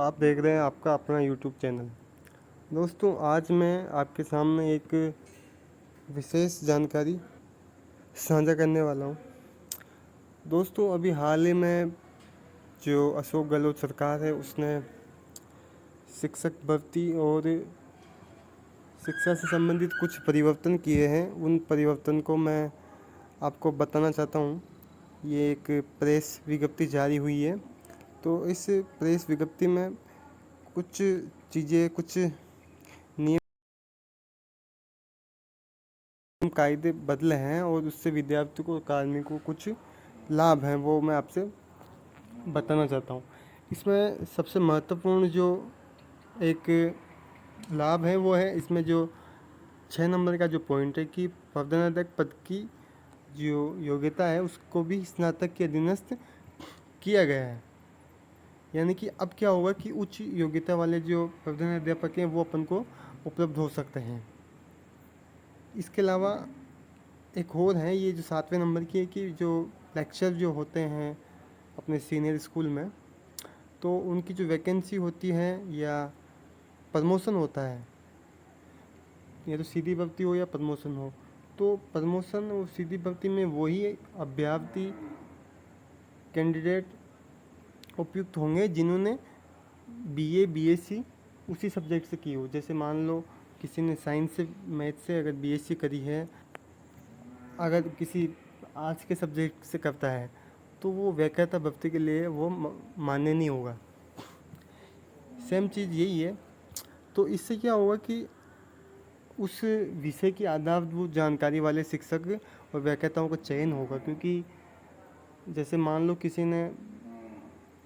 आप देख रहे हैं आपका अपना यूट्यूब चैनल। दोस्तों, आज मैं आपके सामने एक विशेष जानकारी साझा करने वाला हूँ। दोस्तों, अभी हाल ही में जो अशोक गहलोत सरकार है उसने शिक्षक भर्ती और शिक्षा से संबंधित कुछ परिवर्तन किए हैं। उन परिवर्तन को मैं आपको बताना चाहता हूँ। ये एक प्रेस विज्ञप्ति जारी हुई है। तो इस प्रेस विज्ञप्ति में कुछ चीज़ें, कुछ नियम कायदे बदले हैं और उससे विद्यार्थियों को, कार्मिकों को कुछ लाभ हैं, वो मैं आपसे बताना चाहता हूँ। इसमें सबसे महत्वपूर्ण जो एक लाभ है वो है, इसमें जो 6 नंबर का जो पॉइंट है कि प्रबंधनाध्यक्ष पद की जो योग्यता है उसको भी स्नातक के अधीनस्थ किया गया है। यानी कि अब क्या होगा कि उच्च योग्यता वाले जो प्रबंधनाध्यापक हैं वो अपन को उपलब्ध हो सकते हैं। इसके अलावा एक और है, ये जो 7वें नंबर की है कि जो लेक्चर जो होते हैं अपने सीनियर स्कूल में, तो उनकी जो वैकेंसी होती है या प्रमोशन होता है, या तो सीधी भर्ती हो या प्रमोशन हो, तो प्रमोशन और सीधी भर्ती में वही अभ्यर्थी कैंडिडेट उपयुक्त होंगे जिन्होंने बीए बीएससी उसी सब्जेक्ट से की हो। जैसे मान लो किसी ने साइंस से, मैथ से अगर बीएससी करी है, अगर किसी आर्ट्स के सब्जेक्ट से करता है तो वो वैकल्पिक भर्ती के लिए वो मान्य नहीं होगा। सेम चीज़ यही है। तो इससे क्या होगा कि उस विषय की आधारभूत जानकारी वाले शिक्षक और व्याख्याताओं का चयन होगा। क्योंकि जैसे मान लो किसी ने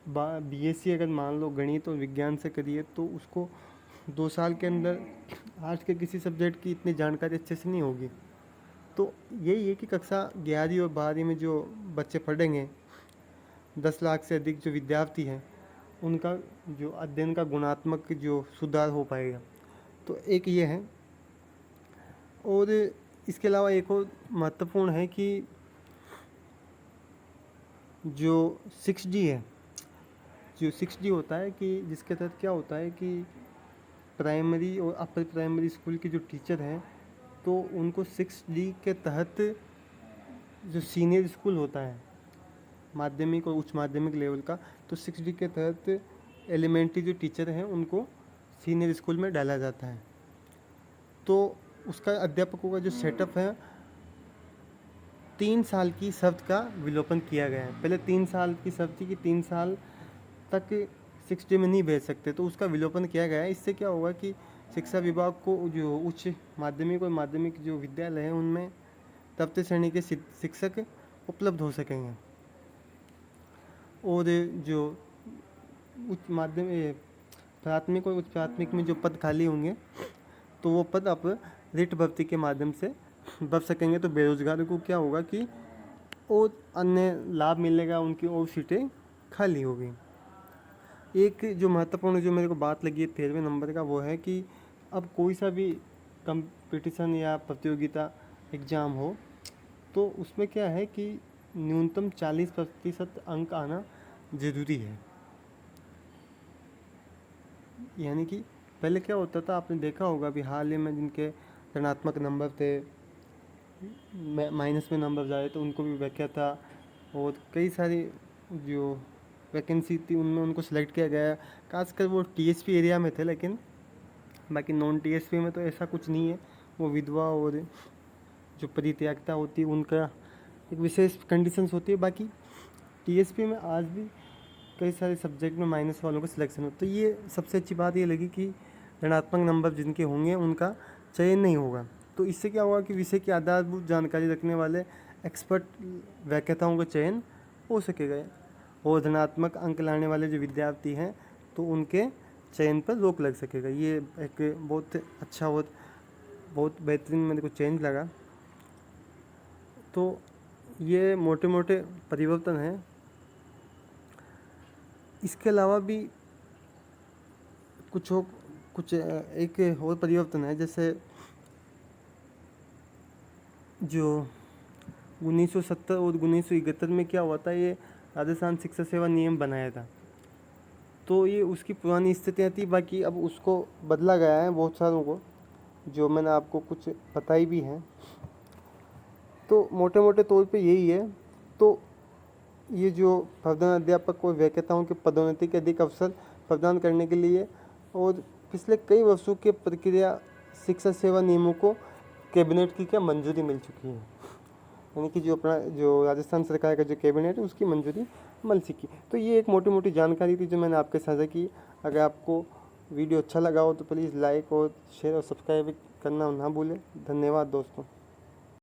बीएससी अगर मान लो गणित और विज्ञान से करी है, तो उसको 2 साल के अंदर आर्ट्स के किसी सब्जेक्ट की इतनी जानकारी अच्छे से नहीं होगी। तो यही है कि कक्षा 11वीं और 12वीं में जो बच्चे पढ़ेंगे, 10 लाख से अधिक जो विद्यार्थी हैं, उनका जो अध्ययन का गुणात्मक जो सुधार हो पाएगा। तो एक ये है। और इसके अलावा एक और महत्वपूर्ण है कि जो 6D है, जो 6D होता है कि जिसके तहत क्या होता है कि प्राइमरी और अपर प्राइमरी स्कूल के जो टीचर हैं, तो उनको 6D के तहत जो सीनियर स्कूल होता है माध्यमिक और उच्च माध्यमिक लेवल का, तो 6D के तहत एलिमेंट्री जो टीचर हैं उनको सीनियर स्कूल में डाला जाता है। तो उसका अध्यापकों का जो सेटअप है, 3 साल की शर्त का विलोपन किया गया है। पहले 3 साल की शर्त थी कि 3 साल तक 6D में नहीं भेज सकते, तो उसका विलोपन किया गया है। इससे क्या होगा कि शिक्षा विभाग को जो उच्च माध्यमिक और माध्यमिक जो विद्यालय हैं उनमें तृतीय श्रेणी के शिक्षक उपलब्ध हो सकेंगे। और जो उच्च माध्यमिक, प्राथमिक और उच्च प्राथमिक में जो पद खाली होंगे, तो वो पद आप रिट भर्ती के माध्यम से भर सकेंगे। तो बेरोजगारों को क्या होगा कि और अन्य लाभ मिलेगा, उनकी और सीटें खाली होगी। एक जो महत्वपूर्ण जो मेरे को बात लगी है 13वें नंबर का, वो है कि अब कोई सा भी कंपटीशन या प्रतियोगिता एग्ज़ाम हो, तो उसमें क्या है कि न्यूनतम 40% अंक आना ज़रूरी है। यानी कि पहले क्या होता था, आपने देखा होगा अभी हाल ही में जिनके ऋणात्मक नंबर थे, माइनस में नंबर जाए, तो उनको भी व्याख्या था। और कई सारी जो वैकेंसी थी उनमें उनको सेलेक्ट किया गया। खासकर वो टीएसपी एरिया में थे, लेकिन बाकी नॉन टीएसपी में तो ऐसा कुछ नहीं है। वो विधवा और जो परित्यागता होती है उनका एक विशेष कंडीशंस होती है। बाकी टीएसपी में आज भी कई सारे सब्जेक्ट में माइनस वालों का सिलेक्शन होता है। तो ये सबसे अच्छी बात ये लगी कि ऋणात्मक नंबर जिनके होंगे उनका चयन नहीं होगा। तो इससे क्या होगा कि विषय की आधारभूत जानकारी रखने वाले एक्सपर्ट व्याख्याताओं का चयन हो सकेगा। और धनात्मक अंक लाने वाले जो विद्यार्थी हैं, तो उनके चयन पर रोक लग सकेगा। ये एक बहुत अच्छा और बहुत बेहतरीन मेरे को चेंज लगा। तो ये मोटे मोटे परिवर्तन हैं। इसके अलावा भी कुछ एक और परिवर्तन है। जैसे जो 1970 और 1971 में क्या हुआ था, ये राजस्थान शिक्षा सेवा नियम बनाया था। तो ये उसकी पुरानी स्थितियाँ थी, बाकी अब उसको बदला गया है बहुत सारों को, जो मैंने आपको कुछ बताई भी हैं। तो मोटे मोटे तौर पे यही है। तो ये जो प्रधान अध्यापक को वैकेताओं के पदोन्नति के अधिक अवसर प्रदान करने के लिए और पिछले कई वर्षों के प्रक्रिया शिक्षा सेवा नियमों को कैबिनेट की क्या मंजूरी मिल चुकी है, यानी कि जो अपना जो राजस्थान सरकार का जो कैबिनेट है उसकी मंजूरी मिल चुकी। तो ये एक मोटी मोटी जानकारी थी जो मैंने आपके साझा की। अगर आपको वीडियो अच्छा लगा हो तो प्लीज़ लाइक और शेयर और सब्सक्राइब करना ना भूलें। धन्यवाद दोस्तों।